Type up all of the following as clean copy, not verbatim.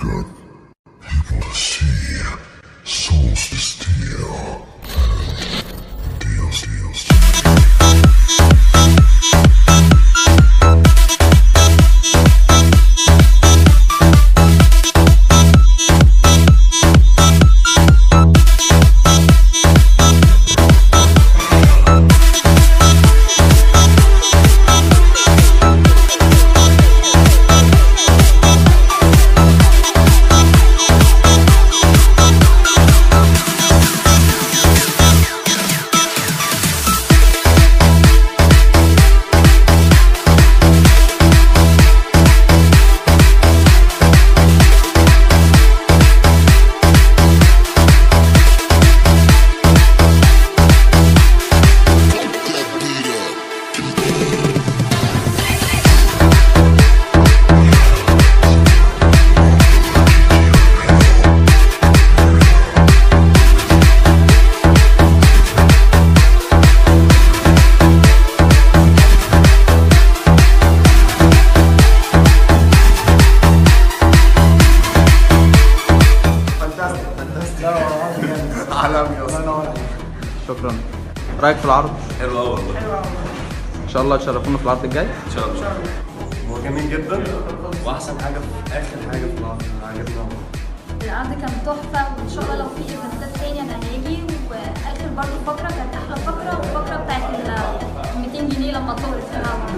got people to see, souls to steal. Deals. عالمي اصلا. شكرا. رايك في العرض؟ حلو قوي والله. ان شاء الله تشرفونا في العرض الجاي. ان شاء الله. هو جميل جدا واحسن حاجه في اخر حاجه في العرض عجبنا. العرض كان تحفه، وان شاء الله لو في ايفنتات تاني انا هاجي. واخر برضه فقره كانت احلى فقره، والفقره بتاعت ال 200 جنيه لما طارت في الهواء.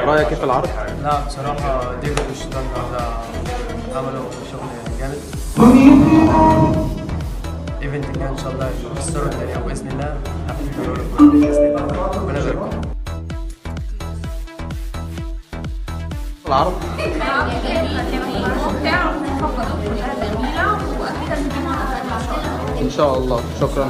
رايك ايه في العرض؟ لا بصراحة ديفيد والشيطان ده عملوا شغل جامد. ايفنت الجاي ان شاء الله يكسروا الدنيا باذن الله. باذن الله ربنا يبارك. العرض ممتع وفقره جميله، واكيد هنجي معانا ان شاء الله. ان شاء الله. شكرا.